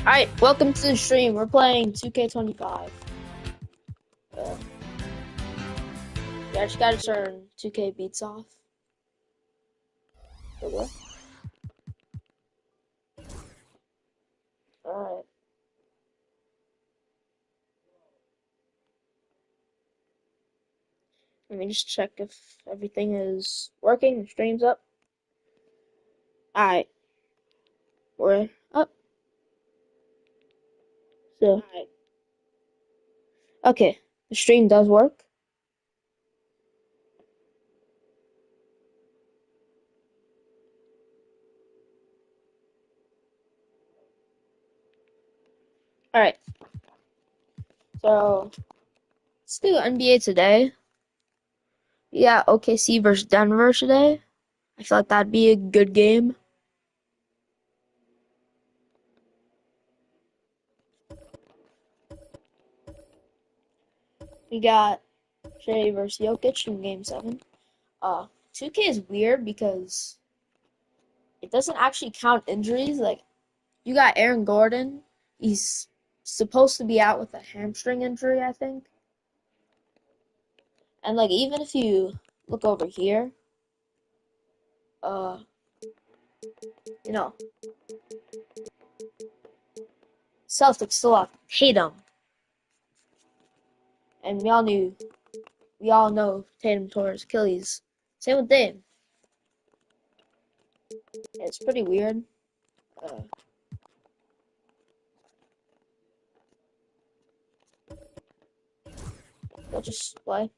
Alright, welcome to the stream. We're playing 2K25. Yeah, I just gotta turn 2K beats off. Okay. Alright. Let me just check if everything is working. The stream's up. Alright. We're up. So, okay. The stream does work. Alright. So, let's do NBA today. Yeah, OKC versus Denver today. I feel like that'd be a good game. We got Shea versus Jokic in Game 7. 2K is weird because it doesn't actually count injuries. Like, you got Aaron Gordon. He's supposed to be out with a hamstring injury, I think. And, like, even if you look over here, you know, Celtics still have Tatum. And we all know Tatum tore his Achilles. Same with Dame. It's pretty weird. We'll just play.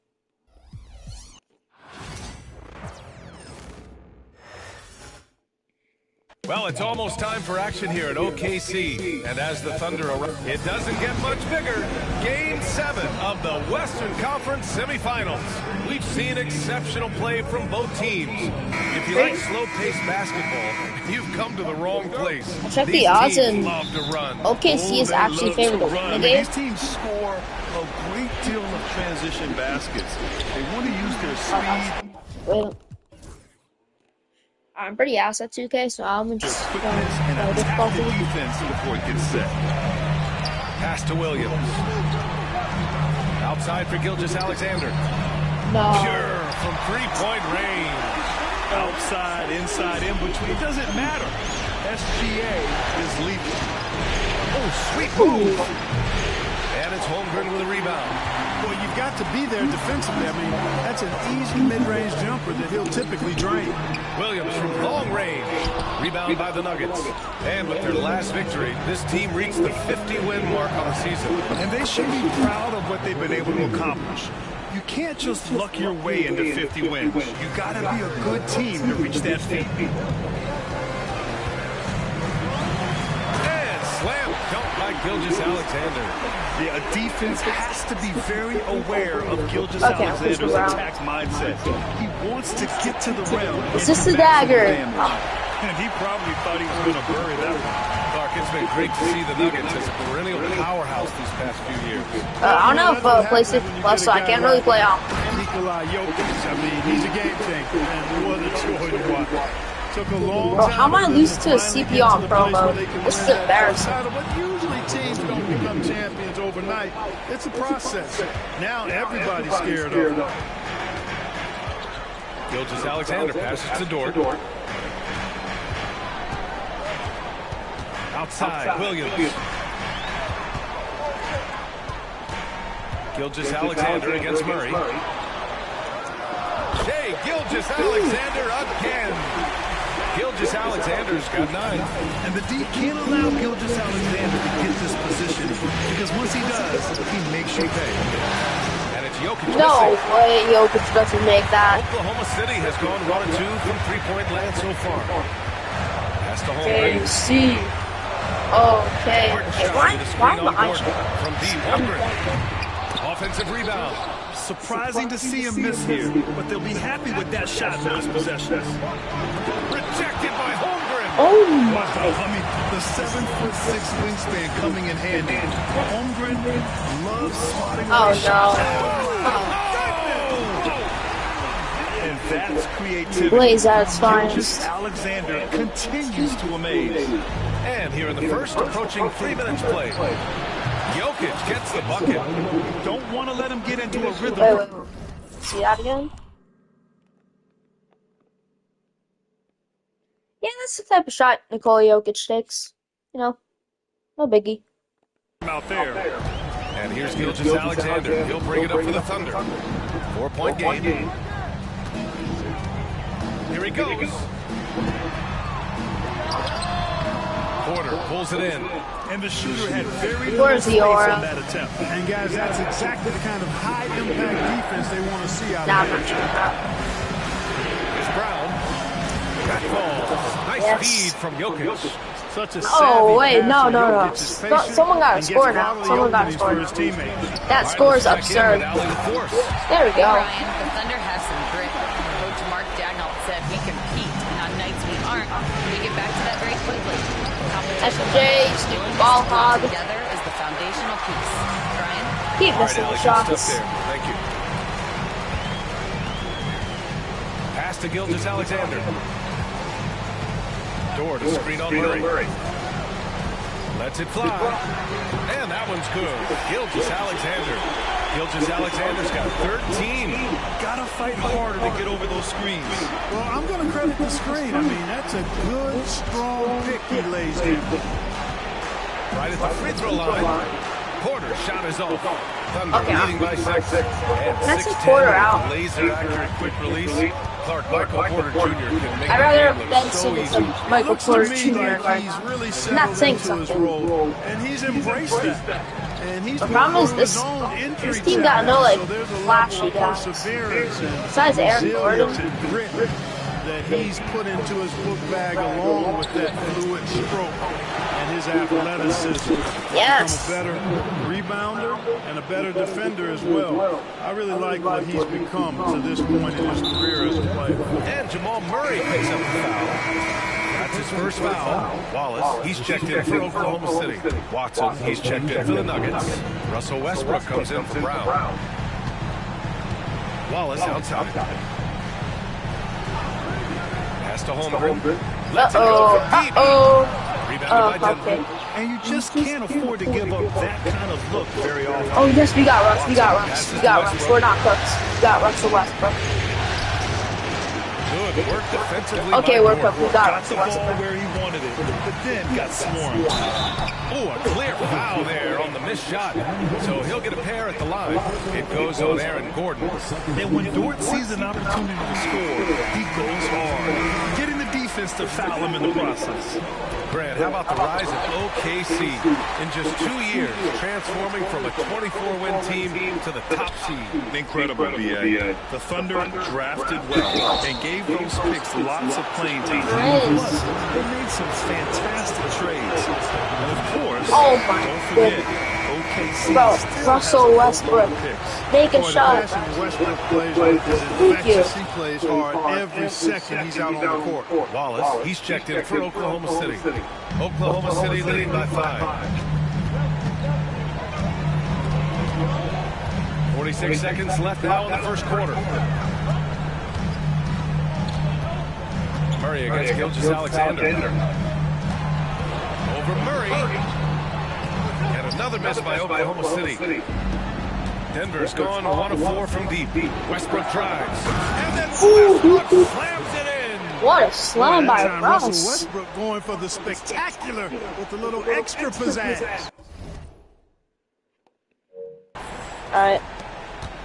Well, it's almost time for action here at OKC, and as the Thunder arrive, it doesn't get much bigger. Game 7 of the Western Conference semifinals. We've seen exceptional play from both teams. If you like slow-paced basketball, you've come to the wrong place. Check the odds, and OKC is actually favored to win the game. These teams score a great deal of transition baskets. They want to use their speed. Wait. I'm pretty ass at 2K, so I'm just and difficulty. Defense before it gets set. Pass to Williams. Outside for Gilgeous-Alexander. No. Pure from three-point range. Outside, inside, in between. It doesn't matter. SGA is leaving. Oh, sweet move. And it's Holmgren with a rebound. Well, you've got to be there defensively. I mean, that's an easy mid-range jumper that he'll typically drain. Williams from long range. Rebound by the Nuggets. And with their last victory, this team reached the 50-win mark on the season. And they should be proud of what they've been able to accomplish. You can't just luck your way into 50 wins. You got to be a good team to reach that feat. And slam dunk by Gilgeous-Alexander. Yeah, a defense has to be very aware of Gilgeous-Alexander's attack mindset. He wants to get to the rim. Is this the dagger? And he probably thought he was going to bury that one. Clark, it's been great to see the Nuggets as a perennial powerhouse these past few years. I don't know if PlayStation Plus, so I can't really play on. Nikola Jokic, I mean, he's a game changer. And what a joy to watch. Took a long Bro, how am I losing to a CPU on pro mode? This is embarrassing. But usually teams don't become champions overnight. It's a process. Now everybody's scared of him. Gilgeous-Alexander passes to Dort. Outside, Williams. Gilgeous-Alexander against Murray. Shea Gilgeous-Alexander again. Gilgeous-Alexander's got 9. And the D can't allow Gilgeous-Alexander to get this position because once he does, he makes you pay. And it's Jokic. No way Jokic doesn't make that. Oklahoma City has gone 1 or 2 from three-point land so far. Pass to Holmgren. KC. Okay. Why am I from deep Holmgren? Offensive rebound. Surprising to see him miss here, but they'll be happy with that shot for this possession. Rejected by Holmgren. Oh my! I mean, the 7'6" wingspan coming in handy. Holmgren loves spotting. Oh no! And That's creativity. Blaze at its Gilgeous finest. Alexander continues to amaze. And here in the first, approaching 3 minutes played. Jokic gets the bucket. Don't want to let him get into a rhythm. Wait. See that again? Yeah, that's the type of shot Nikola Jokic takes. You know, no biggie. Out there. And here's Gilgeous Alexander. He'll bring it up for the Thunder. 4-point game. Here he goes. Porter pulls it in. And the shooter had very Where's little the space aura? on that attempt. And guys, that's exactly the kind of high-impact defense they want to see out Nah, of I'm not it. sure about. Here's Brown. That ball. Nice Yes. feed from Jokic. Such a Oh, wait, no. Jokic is patient Someone got a and gets score now. quality Someone got a openings score. for his teammates. That score is absurd. Alley to force. There we go. Ryan, the Thunder have some grit. Coach Mark Dagnall said we compete, and on nights we aren't, we get back to that very quickly. SJ, stupid ball hog. Together is the foundational piece. Ryan? Keep All right, missing Allie, the good stuff shots. there. Thank you. Pass to Gilgeous Alexander. Dort to screen on Murray. Lets it fly. And that one's good. Gilgeous Alexander. Gilgeous Alexander's got 13. Gotta fight harder to get over those screens. Well, I'm going to credit the screen. I mean, that's a good, strong pick he lays there. Right at the free throw line. Porter's shot is off. Thunder Okay, leading by 6. And Let's 6-10 see Porter with out. laser accurate quick release. Clark Michael Porter Jr. can make I'd the rather game than look so see easy. some Michael Looks to Porter me Jr. like right he's now. really Not settled saying into his something. role, and he's embraced that. And he's The problem is this team got no, like, flashy guys. Besides Aaron Gordon. And grit that he's put into his book bag along with that fluid stroke and his athleticism. Yes. Become a better rebounder and a better defender as well. I really like what he's become to this point in his career as a player. And Jamal Murray picks up the foul. That's his first foul. Wallace, he's checked in for Oklahoma City. Watson, he's checked in for the Nuggets. Russell Westbrook comes in for Brown. Wallace outside. Pass to Holmgren. Lets it go for deep. Rebounded by Okay. Denver. And you just can't afford to give up that kind of look very often. Oh, yes, we got Russ. We got Russ. We got Russ. We're not cooks. We got Russell Westbrook. Good work defensively. Okay, by we're Dort. cooked. We got Got the Russell ball Westbrook. where he wanted it, but then got swarmed. Oh, a clear foul there on the missed shot. So he'll get a pair at the line. It goes on Aaron Gordon. And when Dort sees an opportunity to score, he goes hard, getting the defense to foul him in the process. Brad, how about the rise of OKC? In just 2 years, transforming from a 24-win team to the top seed. Incredible, B.A. The Thunder drafted well and gave those picks lots of playing time. Nice. Plus, they made some fantastic trades. And of course, Oh my don't forget, goodness. OKC Bro, still Russell has Westbrook. picks. Making Boy, the shots. passion Westbrook plays with is Thank you. infectious. He plays hard every second he's out on the court. Wallace, he's checked in for Oklahoma City. Oklahoma City leading by 5. 46 seconds left now in the first quarter. Murray against Gilgeous Alexander. Over Murray. And another miss by Oklahoma City. Denver's gone 1 of 4 from deep. Westbrook drives. And then Westbrook slams it in. What a slam by That time, Russell Russ. Westbrook going for the spectacular with a little extra pizzazz. Alright.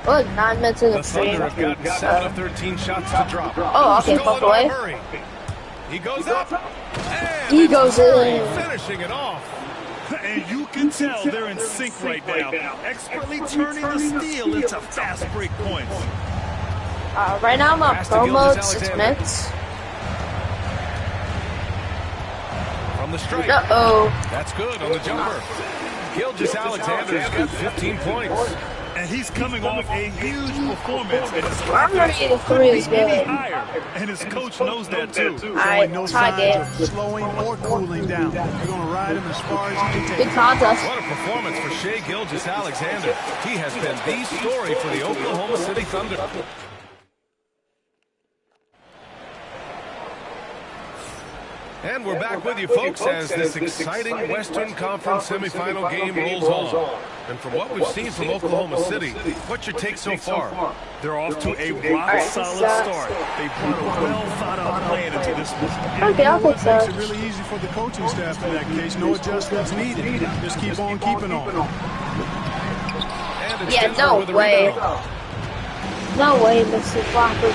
Look, 9 minutes in the The stream. Thunder have gotten 7 of 13 shots to drop. Oh, okay, Stolen pump by away. Murray. He goes up. And He it's goes Murray in. finishing it off. And you can tell they're in sync right now, expertly turning the steal into fast break points. Right now I'm on Pass to pro mode, Gilgeous 6 Alexander. minutes. From the strike. Uh-oh. That's good on the jumper. Gilgeous Alexander's got 15 points. And he's coming off a huge performance. And his I'm ready to 3 is any good. higher. And his coach knows that too. Alright, Showing no tie signs game. of slowing or cooling down. They're going to ride him as far as he can take Good him. contest. What a performance for Shai Gilgeous Alexander. He has been the story for the Oklahoma City Thunder. And we're back with you, folks, as this exciting Western Conference semifinal game rolls on. And from what we've seen from Oklahoma City, what's your take so far? They're off to a rock-solid start. They brought a well-thought-out plan into this one. Okay, I'll take Makes it that. really easy for the coaching staff in that case. No adjustments needed. Just keep on keeping on. And it's Yeah, Denver no with a way. rebound. No way, Mr. Flopper.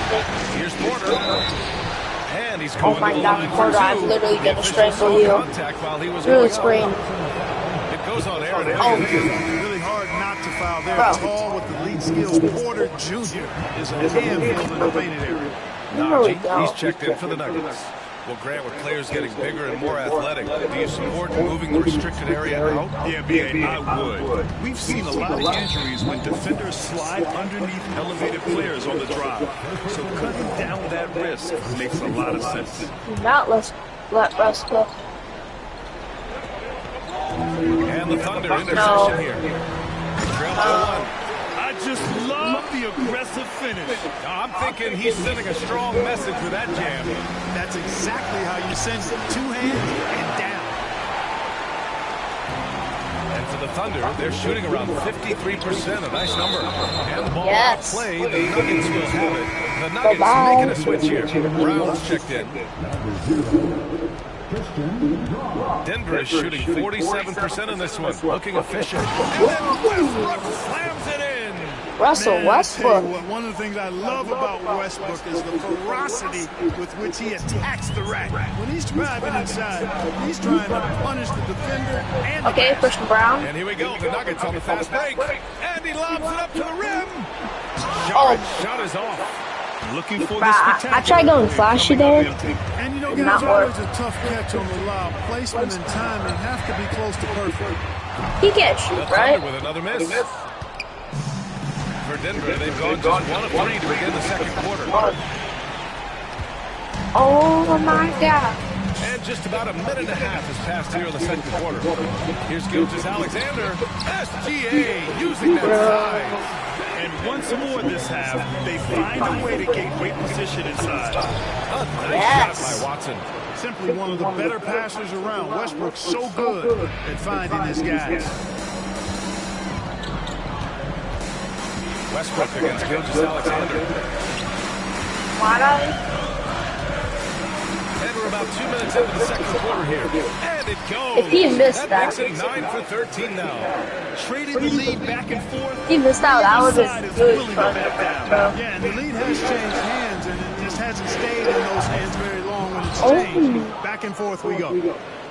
Here's Porter. And he's going Oh my to the God, line for Porter, I'm two. lreally The gonna official strangle saw you. contact while he was Through the going screen. up. It goes on Aaron. Oh. Really hard not to foul there. Bro. Tall with the lead skills. Porter Jr. is a handful in the painted area. There we Najee, go. he's checked in for the Nuggets. Well, Grant, with players getting bigger and more athletic, do you support moving the restricted area out? Yeah, B.A., I would. We've seen a lot of injuries when defenders slide underneath elevated players on the drive. So cutting down that risk makes a lot of sense. Do not let Russ cook. And the Thunder in possession here. Trail by one. I just love the aggressive finish. Now, I'm thinking he's sending a strong message with that jam. That's exactly how you send it. Two hands and down. And for the Thunder, they're shooting around 53%, a nice number. And the ball Yes. play, the Nuggets will have it. The Nuggets Bye-bye. making a switch here. Brown's checked in. Denver is shooting 47% in this one, looking efficient. And then Westbrook slams it in. Russell Man, I tell Westbrook. you what, one of the things I love about Westbrook is the ferocity with which he attacks the rack. When he's driving inside, he's trying to punish the defender and the Okay, Christian Brown. And here we go, the Nuggets on the fast break. And he lobs it up to the rim. Oh. Shot is off. Looking for Bruh, the I spectacular. tried going flashy there. And you know, Did guys, not work. always a tough catch on the lob. Placement and timing have to be close to perfect. He can't The shoot, Thunder right? with another miss. For Denver, they've gone just 1 of 3 to begin the second quarter. Oh my God. And just about a minute and a half has passed here in the second quarter. Here's Gilgeous Alexander. SGA using that size. And once more this half, they find a way to get great position inside. A nice Yes. shot by Watson. Simply one of the better passers around. Westbrook's so good at finding his guys. Westbrook against Gilgeous Alexander. Why And we're about 2 minutes into the second quarter here. And it goes. If he missed that that. makes it 9 for 13 now. Trading the lead back and forth. He missed out. That was Side his is good willing to fun, back down. bro. Yeah, and the lead has changed hands, and it just hasn't stayed in those hands very long when it's Oh. changed. Back and forth we go.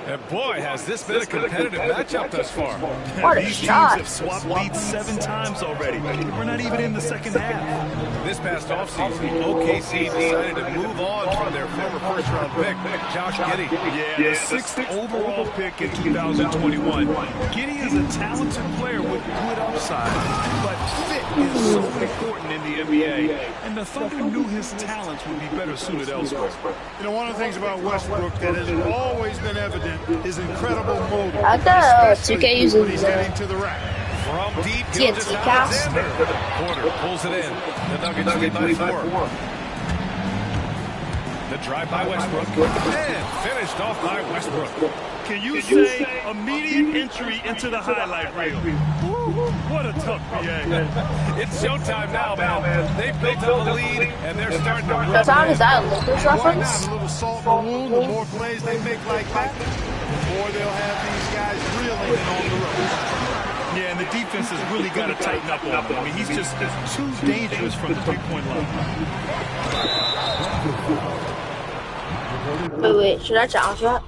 And boy, has this been a competitive matchup thus far. What a These shot. teams have swapped leads 7 times already. We're not even in the second half. This past offseason, OKC decided to move on from their former first-round pick, Josh Giddey. Yeah, the 6th overall pick in 2021. Giddey is a talented player with good upside, but fit is so important in the NBA, and the Thunder knew his talents would be better suited elsewhere. You know, one of the things about Westbrook that has always been evident is incredible motor. I thought especially 2K when uses he's getting to the rack. From deep, TNT Gilgeous cast. Alexander. Porter pulls it in. The Nuggets lead by 4. The drive by Westbrook. And finished off by Westbrook. Can you say immediate entry into the highlight reel? Woo, what a tough BA. It's showtime now, man. They've built up a lead, and they're starting to run. What time is that? Lakers Why not? reference? A little salt in the wound, the more plays they make like that, the more they'll have these guys reeling on the road. Yeah, and the defense has really got to tighten up on him. I mean, he's just too dangerous from the three-point line. Wait, should I challenge that?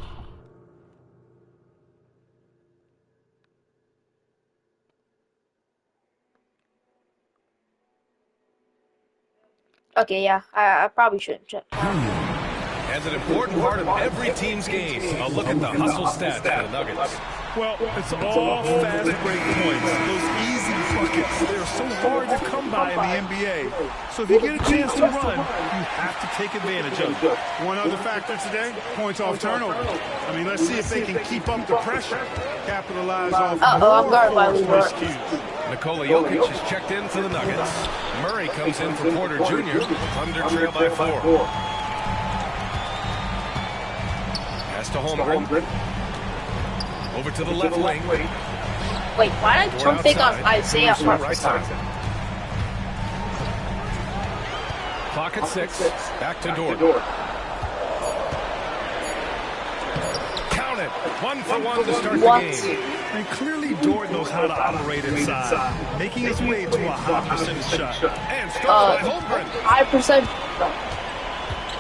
Okay, yeah, I probably shouldn't check. As an important part of every team's game, a look at the hustle stats for the Nuggets. Well, it's all fast break points. Those easy buckets, they're so hard to come by in the NBA. So if you get a chance to run, you have to take advantage of it. One other factor today, points off turnover. I mean, let's see if they can keep up the pressure, capitalize off Uh-oh, I'm more guarded by forced Leroy. miscues. Nikola Jokic is checked in for the Nuggets. Murray comes in for Porter Jr. Thunder trail by 4. Pass to Holmgren. Over to the left wing. Wait, why did I pump fake on Isaiah Caruso, right Harper? side. Clock at 6. Back to Dort. Count it. 1 for 1 to start the game. And clearly Dort knows how to operate inside, making his way to a high percentage shot. And stolen by Holmgren. 5%.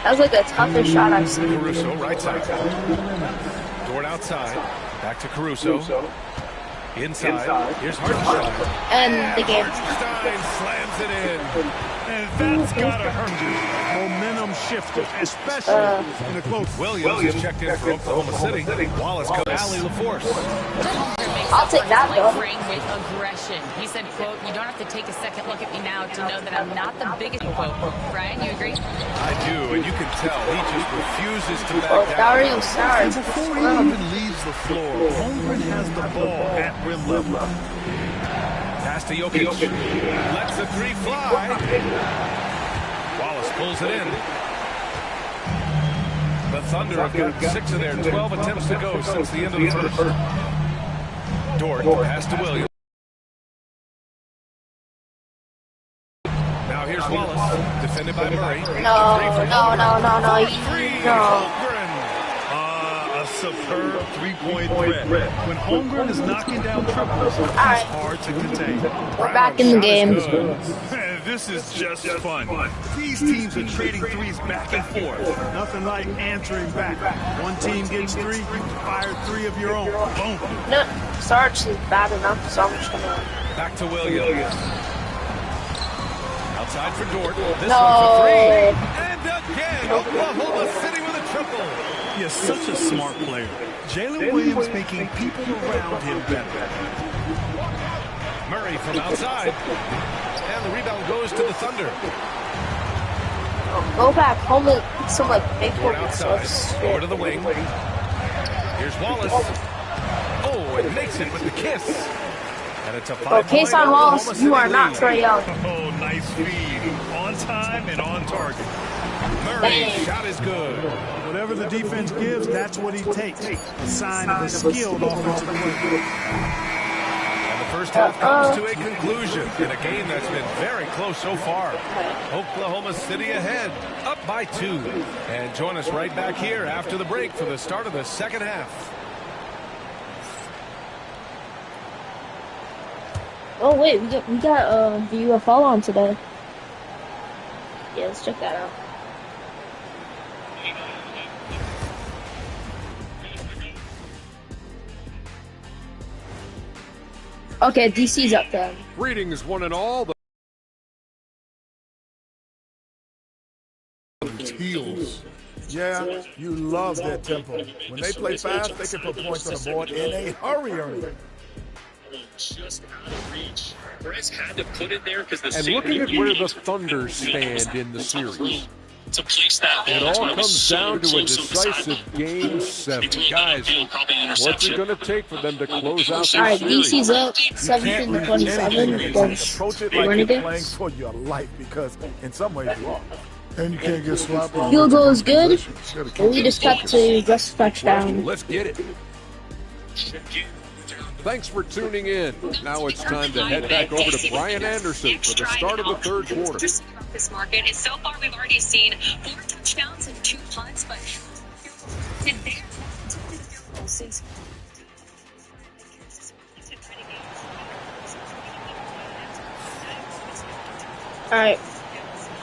That was like the toughest shot I've seen. Caruso, right side. Dort outside. Back to Caruso. Inside. Here's Hartenstein. And the game. Hartenstein slams it in. And that's gotta hurt you. Momentum shifted, especially in the close. Williams is checked in for Oklahoma City. Wallace comes. Allie LaForce. I'll take that, though. Ring with aggression. He said, quote, "You don't have to take a second look at me now to know that I'm not the biggest," quote. Brian, you agree? I do, and you can tell he just refuses to back Oh, down. Dario Saric. And before he even leaves the floor, Holmgren has the ball at rim level. Pass to Jokic. Lets the 3 fly. Wallace pulls it in. The Thunder have got 6 of their 12 attempts to go since the end of the first. Dort pass to Williams. Now here's Wallace, defended by Murray. No. A superb three-point threat. When Holmgren is knocking down triples, it's right. hard to contain. We're back in the game. This is just fun. These teams are trading threes back and forth. Nothing like answering back. One team gets 3, you fire 3 of your own. Boom. No, Sarge is bad enough, so I'm just gonna. Back to Williams. Outside for Dort. This No. one for 3. And again, Oklahoma City with a triple. He is such a smart player. Jalen Williams making people around him better. Murray from outside. And the rebound goes to the Thunder. Go back home and some like big Dort one. outside. Over to the wing. Here's Wallace. Oh, and makes it with the kiss. And it's a 5-point Case on Wallace, Oklahoma you are City not lead. Trae Young. Oh, nice feed. On time and on target. Murray's shot is good. Whatever the defense gives, that's what he takes. A sign of a skilled offensive player. And the first half comes to a conclusion in a game that's been very close so far. Oklahoma City ahead, up by 2. And join us right back here after the break for the start of the second half. Oh wait, we got the UFL on today. Yeah, let's check that out. Okay, DC's up then. Greetings, one and all. Heels. Yeah, you love their tempo. When they play fast, they can put points on the board in a hurry, Ernie. Just out of reach. Perez had to put it there because the And looking at where the Thunder stand in the series, to place that it all comes down to a decisive Game 7. Guys, what's it going to take for them to close out this All right, series? DC's up 17-27 against Approach it like you're playing Renegades. for your life because in some ways you are. And you can't get sloppy. Field goal is good. The lead is cut to just touchdown. Let's get it. Thanks for tuning in. Now it's time to head back over to Brian Anderson for the start of the third quarter. This market is so far we've already seen 4 touchdowns and 2 punts, but and there since All right.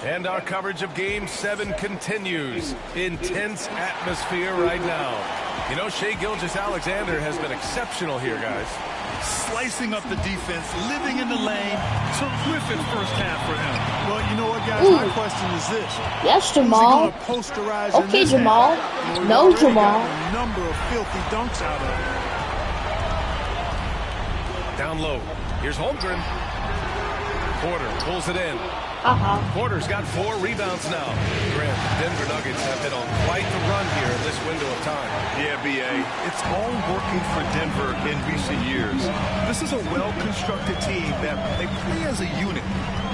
And our coverage of Game 7 continues. Intense atmosphere right now. You know, Shai Gilgeous-Alexander has been exceptional here, guys. Slicing up the defense, living in the lane. Terrific first half for him. Well, you know what, guys? Ooh. My question is this. Yes, Who's he Jamal. gonna posterize in Okay, this Jamal. half? Well, No, we already Jamal. got a number of filthy dunks out of him. Down low. Here's Holmgren. Porter pulls it in. Porter's got 4 rebounds now. Grant, Denver Nuggets have been on quite the run here in this window of time. Yeah, B.A. It's all working for Denver in recent years. This is a well-constructed team that they play as a unit,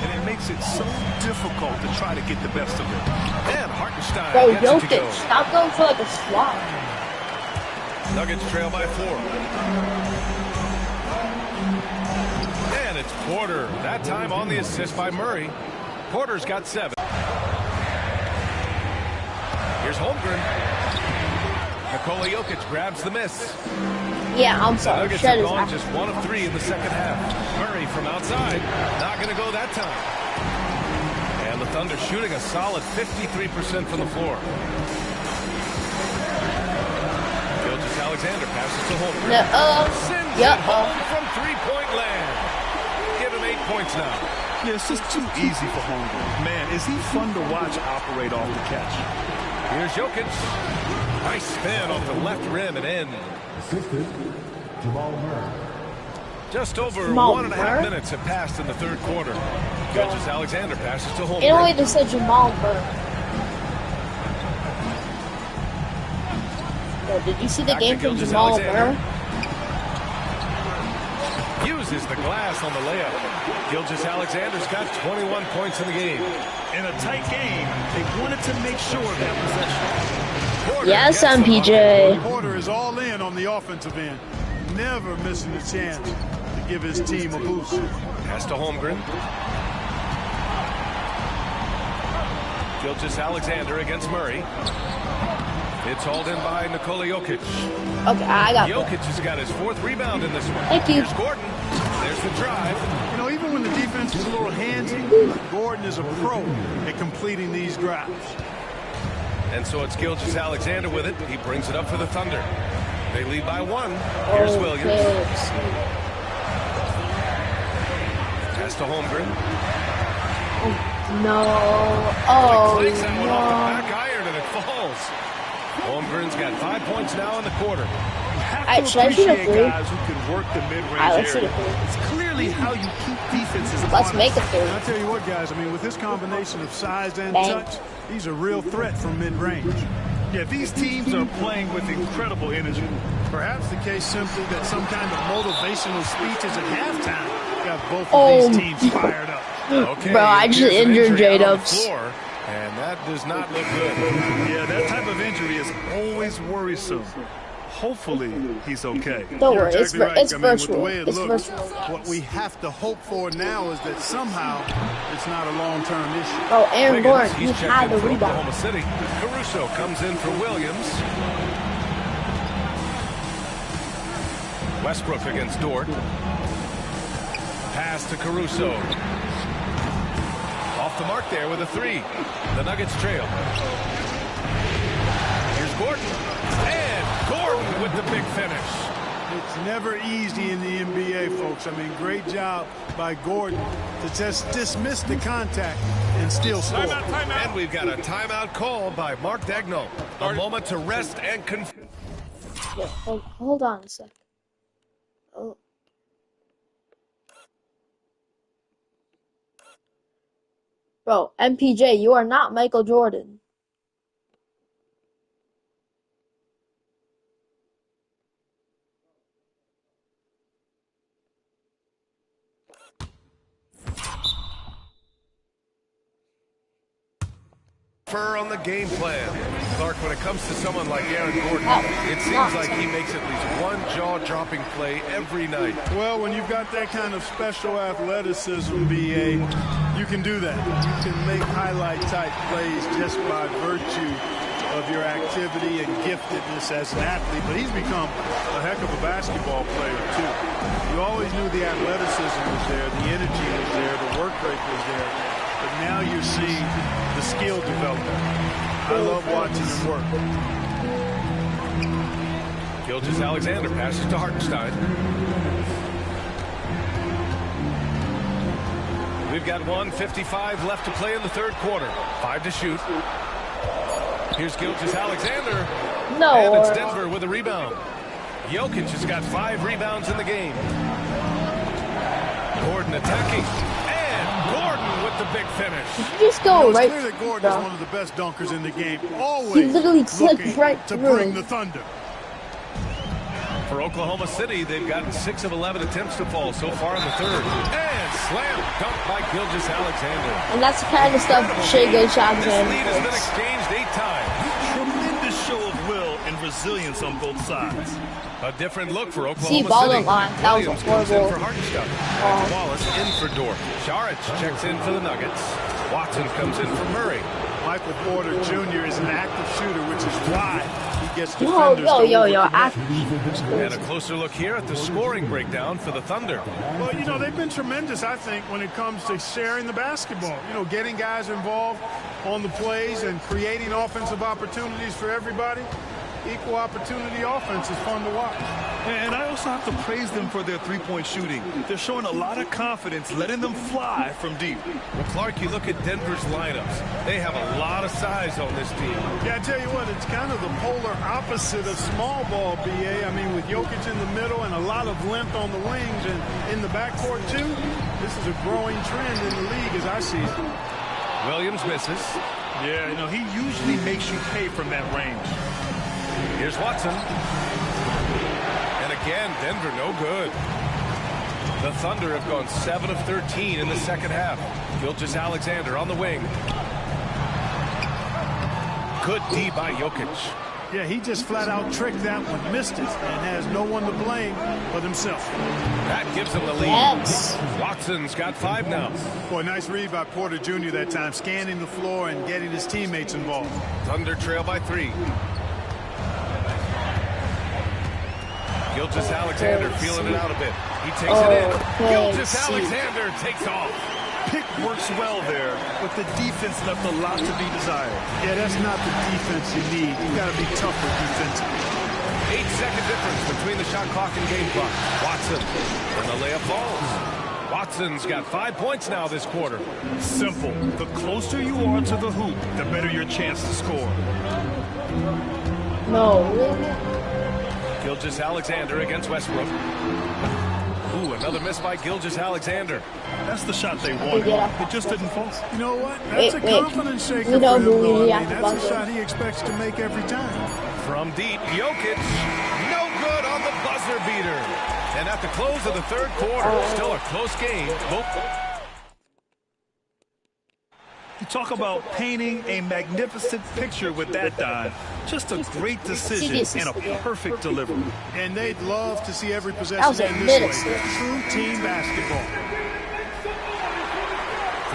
and it makes it so difficult to try to get the best of it. And Hartenstein Bro, gets it to Jokic, go. stop going for like a swap. Nuggets trail by 4. And it's Porter. That time on the assist by Murray. Porter's got 7. Here's Holmgren. Nikola Jokic grabs the miss. Yeah, I'm sorry. Nuggets have gone just 1 of 3 in the second half. Murray from outside. Not going to go that time. And the Thunder shooting a solid 53% from the floor. Alexander passes to Holmgren. Sends it home from three-point land. Give him 8 points now. Yeah, it's just too easy for Holmgren. Man, is he fun to watch operate off the catch. Here's Jokic. Nice spin off the left rim and in. Just over 1.5 minutes have passed in the third quarter. Gilgeous Alexander passes to Holmgren. In a way, they said Jamal Murray. Did you see the game from Jamal Murray? Uses the glass on the layup. Gilgeous Alexander's got 21 points in the game. In a tight game, they wanted to make sure of that possession. Yes, MPJ. Porter is all in on the offensive end. Never missing a chance to give his team a boost. Pass to Holmgren. Gilgeous Alexander against Murray. It's hauled in by Nikola Jokic. Okay, I got Jokic has got his 4th rebound in this one. Thank you. Here's Gordon. There's the drive. You know, even when the defense is a little handsy, Gordon is a pro at completing these drives. And so it's Gilgeous Alexander with it. He brings it up for the Thunder. They lead by 1. Here's Williams. Pass to Holmgren. No. Clanks that one off the back iron and it falls. Holmgren's got 5 points now in the quarter. Have to appreciate guys who can work the mid-range area. It's clearly how you keep defenses Let's make a 3. I'll tell you what, guys. I mean, with this combination of size and touch, he's a real threat from mid-range. Yeah, these teams are playing with incredible energy. Perhaps the case simply that some kind of motivational speeches at halftime got both of these teams fired up. Okay, bro, I just injured J-Dubs. And that does not look good. Yeah, that type of injury is always worrisome. Hopefully, he's okay. Don't worry, it's right. virtual. The way it looks, virtual. what we have to hope for now is that somehow it's not a long-term issue. Oh, Aaron Gordon, He's he had the rebound. Oklahoma City. Caruso comes in for Williams. Westbrook against Dort. Pass to Caruso. Off the mark there with a 3. The Nuggets trail. Here's Gordon. And Gordon with the big finish. It's never easy in the NBA, folks. I mean, great job by Gordon to just dismiss the contact and still score. Timeout. And we've got a timeout called by Mark Daigneault. A moment to rest and Yeah, hold on a sec. Oh. Bro, MPJ, you are not Michael Jordan. On the game plan. Clark, when it comes to someone like Aaron Gordon, it seems like he makes at least one jaw-dropping play every night. Well, when you've got that kind of special athleticism, BA, you can do that. You can make highlight-type plays just by virtue of your activity and giftedness as an athlete. But he's become a heck of a basketball player, too. You always knew the athleticism was there, the energy was there, the work rate was there. But now you're seeing the skill development. I love watching him work. Gilgeous Alexander passes to Hartenstein. We've got 1:55 left to play in the third quarter. 5 to shoot. Here's Gilgeous Alexander. No. And it's Denver with a rebound. Jokic has got 5 rebounds in the game. Gordon attacking. Gordon with the big finish. Did you just go right? It's clear that Gordon is one of the best dunkers in the game. Always he literally clipped right to through bring it. the Thunder. For Oklahoma City, they've gotten 6 of 11 attempts to fall so far in the third. And slam dunk by Gilgeous Alexander. And that's the kind of stuff Shai Gilgeous Alexander This lead has been does. exchanged 8 times. Tremendous show of will and resilience on both sides. A different look for See, Oklahoma ball City. on line. That was a Williams comes in horrible. for Hartenstein. Wallace in for Dort. Saric checks in for the Nuggets. Watson comes in for Murray. Michael Porter Jr. is an active shooter, which is why he gets Yo, defenders yo, to yo, yo. overcommit. And a closer look here at the scoring breakdown for the Thunder. Well, you know, they've been tremendous, I think, when it comes to sharing the basketball. You know, getting guys involved on the plays and creating offensive opportunities for everybody. Equal opportunity offense is fun to watch. And I also have to praise them for their three-point shooting. They're showing a lot of confidence, letting them fly from deep. Well, Clark, you look at Denver's lineups. They have a lot of size on this team. Yeah, I tell you what, it's kind of the polar opposite of small ball, BA. I mean, with Jokic in the middle and a lot of length on the wings and in the backcourt, too, this is a growing trend in the league as I see it. Williams misses. Yeah, you know, he usually makes you pay from that range. Here's Watson. And again, Denver no good. The Thunder have gone 7 of 13 in the second half. Gilgeous-Alexander on the wing. Good D by Jokic. Yeah, he just flat out tricked that one, missed it, and has no one to blame but himself. That gives him the lead. Yes. Watson's got 5 now. Boy, nice read by Porter Jr. that time, scanning the floor and getting his teammates involved. Thunder trail by 3. Gilgeous-Alexander feeling it out a bit. He takes it in. Gilgeous-Alexander takes off. Pick works well there, but the defense left a lot to be desired. Yeah, that's not the defense you need. You got to be tougher defensively. 8-second difference between the shot clock and game clock. Watson, and the layup falls. Watson's got 5 points now this quarter. Simple. The closer you are to the hoop, the better your chance to score. No, really? Gilgeous-Alexander against Westbrook. Ooh, another miss by Gilgeous-Alexander. That's the shot they wanted. It just didn't fall. You know what? That's a confidence shaker We know for him, who though. we I mean, have to that's a buzzer. shot he expects to make every time. From deep, Jokic, no good on the buzzer beater. And at the close of the third quarter, still a close game. You talk about painting a magnificent picture with that dive. Just a great decision and a perfect delivery. And they'd love to see every That was possession a end this way. miss. True team basketball.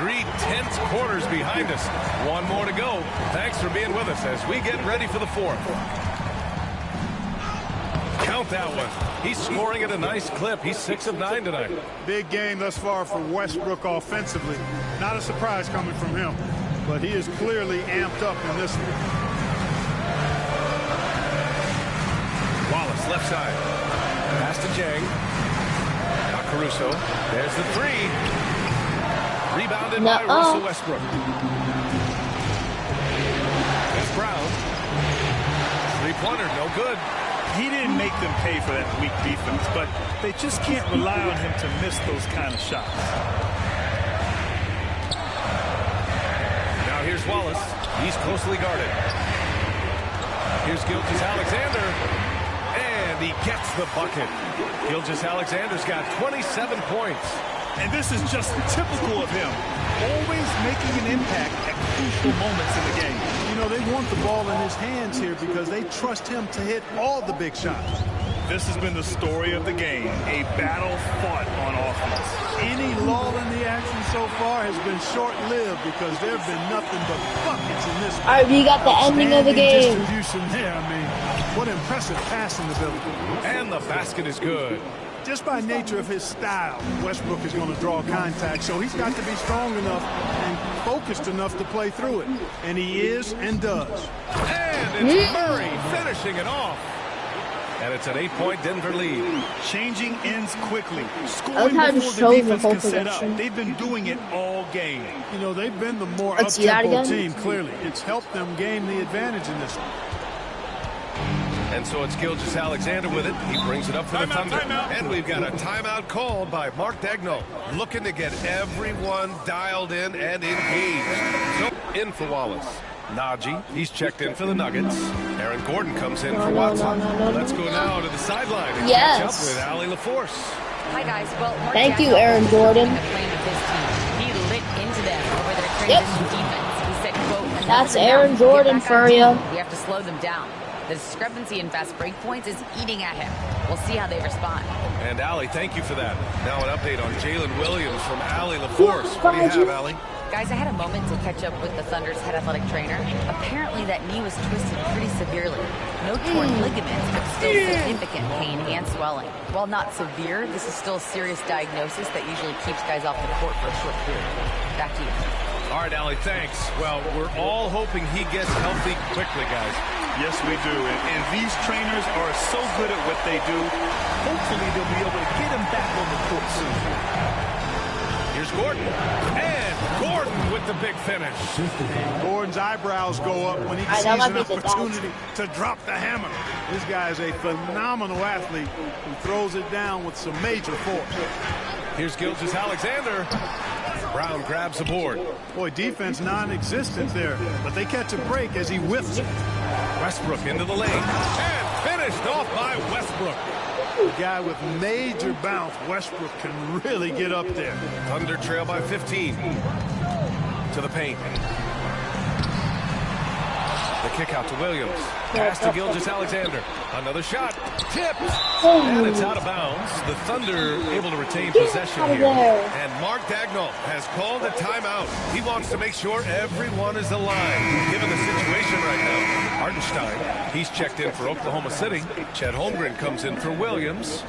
3 tense quarters behind us. One more to go. Thanks for being with us as we get ready for the fourth. Count that one. He's scoring at a nice clip. He's 6 of 9 tonight. Big game thus far for Westbrook offensively. Not a surprise coming from him, but he is clearly amped up in this one. Wallace, left side. Pass to Jang. Now Caruso. There's the 3. Rebounded by Russell Westbrook. Here's Brown. 3-pointer, no good. He didn't make them pay for that weak defense, but they just can't rely on him to miss those kind of shots. Now here's Wallace. He's closely guarded. Here's Gilgeous-Alexander. And he gets the bucket. Gilgeous-Alexander's got 27 points. And this is just typical of him. Always making an impact at crucial moments in the game. You know, they want the ball in his hands here because they trust him to hit all the big shots. This has been the story of the game, a battle fought on offense. Any lull in the action so far has been short-lived because there have been nothing but buckets in this one. All right, we got the ending of the game. Distribution there. I mean, what impressive passing ability. And the basket is good. Just by nature of his style, Westbrook is going to draw contact, so he's got to be strong enough and focused enough to play through it. And he is and does. And it's Murray finishing it off. And it's an 8-point Denver lead. Changing ends quickly. I Scoring like how it before the shows the defense whole can set up. possession. They've been doing it all game. You know, they've been the more Let's see that up-tempo again. team, clearly. It's helped them gain the advantage in this one. And so it's Gilgeous-Alexander with it. He brings it up for the Thunder. And we've got a timeout called by Mark Daigneault, looking to get everyone dialed in and engaged. So in for Wallace. Najee, he's checked in for the Nuggets. Aaron Gordon comes in for Watson. Let's go now to the sideline and catch up with Allie LaForce. Hi, guys. Well, Mark Thank you, Daigneault Aaron is Gordon. playing with his team. He lit into them over their transition defense. He said, quote, That's "Enough is Aaron enough. Gordon Get back for on ya. team. We have to slow them down. The discrepancy in fast break points is eating at him. We'll see how they respond. And Allie, thank you for that. Now an update on Jalen Williams from Allie LaForce. What do you have, Allie? Guys, I had a moment to catch up with the Thunder's head athletic trainer. Apparently that knee was twisted pretty severely. No torn ligaments, but still significant pain and swelling. While not severe, this is still a serious diagnosis that usually keeps guys off the court for a short period. Back to you. All right, Allie, thanks. Well, we're all hoping he gets healthy quickly, guys. Yes, we do. And these trainers are so good at what they do. Hopefully they'll be able to get him back on the court soon. Here's Gordon. And Gordon with the big finish. Gordon's eyebrows go up when he sees an opportunity to drop the hammer. This guy is a phenomenal athlete who throws it down with some major force. Here's Gilgeous-Alexander. Brown grabs the board. Boy, defense non-existent there, but they catch a break as he whips it. Westbrook into the lane. And finished off by Westbrook. A guy with major bounce. Westbrook can really get up there. Thunder trail by 15. To the paint. The kick out to Williams. Pass to Gilgeous-Alexander. Another shot. Tipped. And it's out of bounds. The Thunder able to retain possession here. And Mark Daigneault has called a timeout. He wants to make sure everyone is aligned, given the situation right now. Hartenstein, he's checked in for Oklahoma City. Chet Holmgren comes in for Williams.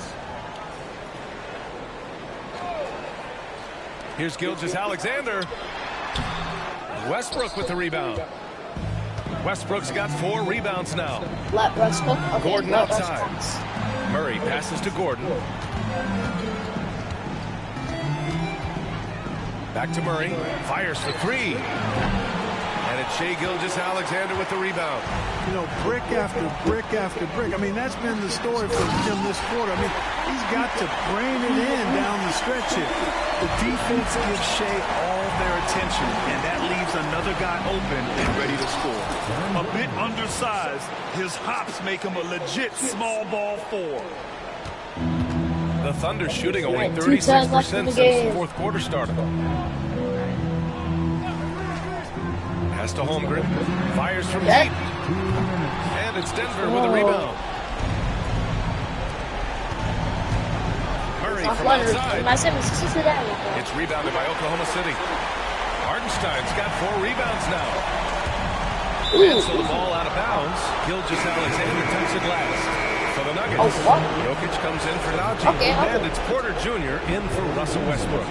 Here's Gilgeous-Alexander. Westbrook with the rebound. Westbrook's got 4 rebounds now. Let Westbrook. Okay, Gordon outside. Murray passes to Gordon. Back to Murray. Fires for 3. And it's Shai Gilgeous-Alexander with the rebound. You know, brick after brick after brick. I mean, that's been the story for him this quarter. I mean, he's got to brain it in down the stretch here. The defense gives Shai all their attention, and that leaves another guy open and ready to score. A bit undersized, his hops make him a legit small ball 4. The Thunder shooting only 36% since the fourth quarter started. Pass to Holmgren. Fires from deep. And it's Denver with a rebound. Murray from outside. It's rebounded by Oklahoma City. Hartenstein's got 4 rebounds now. And so the ball out of bounds. Gilgeous-Alexander takes it last. For the Nuggets, Jokic comes in for Najee. And it's Porter Jr. in for Russell Westbrook.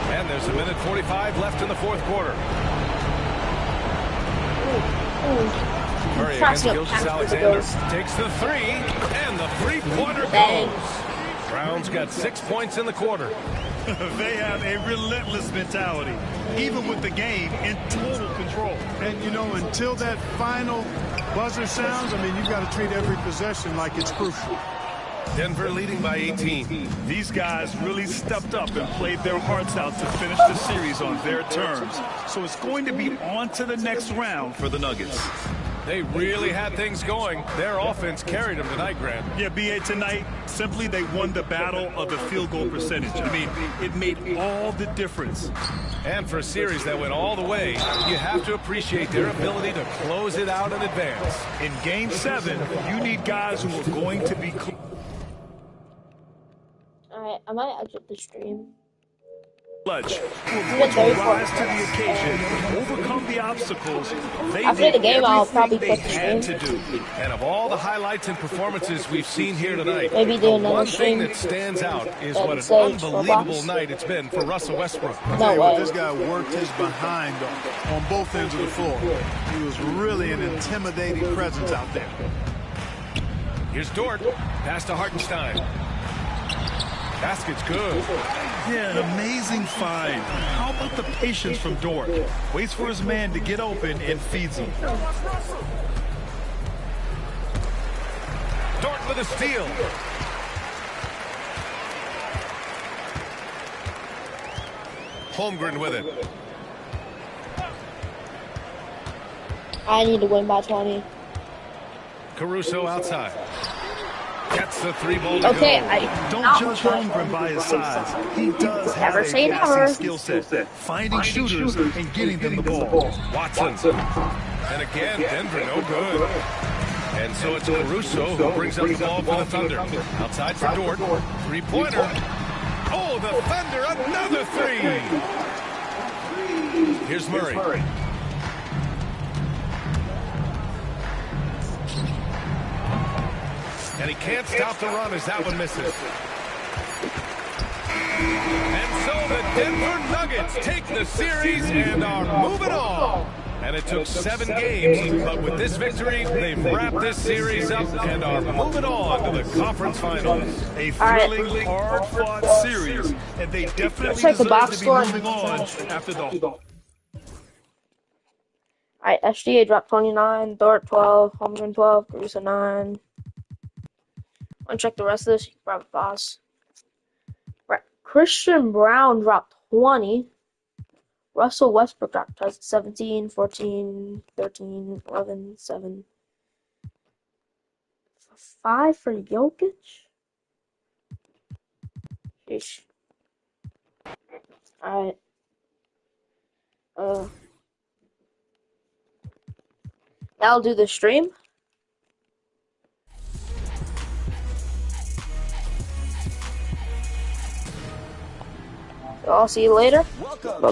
And there's a minute 45 left in the fourth quarter. Murray against Gilgeous-Alexander. Takes the 3. And the three-pointer goes. Brown's got 6 points in the quarter. They have a relentless mentality, even with the game in total control. And, you know, until that final buzzer sounds, I mean, you've got to treat every possession like it's crucial. Denver leading by 18. These guys really stepped up and played their hearts out to finish the series on their terms. So it's going to be on to the next round for the Nuggets. They really had things going. Their offense carried them tonight, Grant. Yeah, B.A., tonight, simply they won the battle of the field goal percentage. I mean, it made all the difference. And for a series that went all the way, you have to appreciate their ability to close it out in advance. In Game 7, you need guys who are going to be... Alright, I might exit the stream. Who are going to rise to the occasion, overcome the obstacles. After the game, I'll probably put the stream. To do. And of all the highlights and performances we've seen here tonight, maybe do the another one stream thing that stands out is what an unbelievable night it's been for Russell Westbrook. No way. This guy worked his behind on both ends of the floor. He was really an intimidating presence out there. Here's Dort. Pass to Hartenstein. Basket's good. Yeah, an amazing find. How about the patience from Dort? Waits for his man to get open and feeds him. Dort with a steal. Holmgren with it. I need to win by 20. Caruso outside. Gets the 3-ball. Okay, don't judge Holmgren by his size. He does have a passing skill set, finding shooters and getting them the ball. Watson And again, Denver no good. And so it's Caruso who brings up the ball for the Thunder. Outside for Dort. Three-pointer. Oh, the Thunder, another three. Here's Murray. And he can't stop the run as that one misses. And so the Denver Nuggets take the series and are moving on. And it took 7 games, but with this victory, they've wrapped this series up and are moving on to the conference finals. A thrilling, hard-fought series, and they definitely check the deserve box to be score. moving on after the... Alright, SGA dropped 29, Dort 12, Holmgren 12, Caruso 9. Want to check the rest of this? You can grab a pause. Right. Christian Brown dropped 20. Russell Westbrook dropped 17, 14, 13, 11, 7. 5 for Jokic? Sheesh. Alright. That'll do the stream. So I'll see you later. Bye-bye.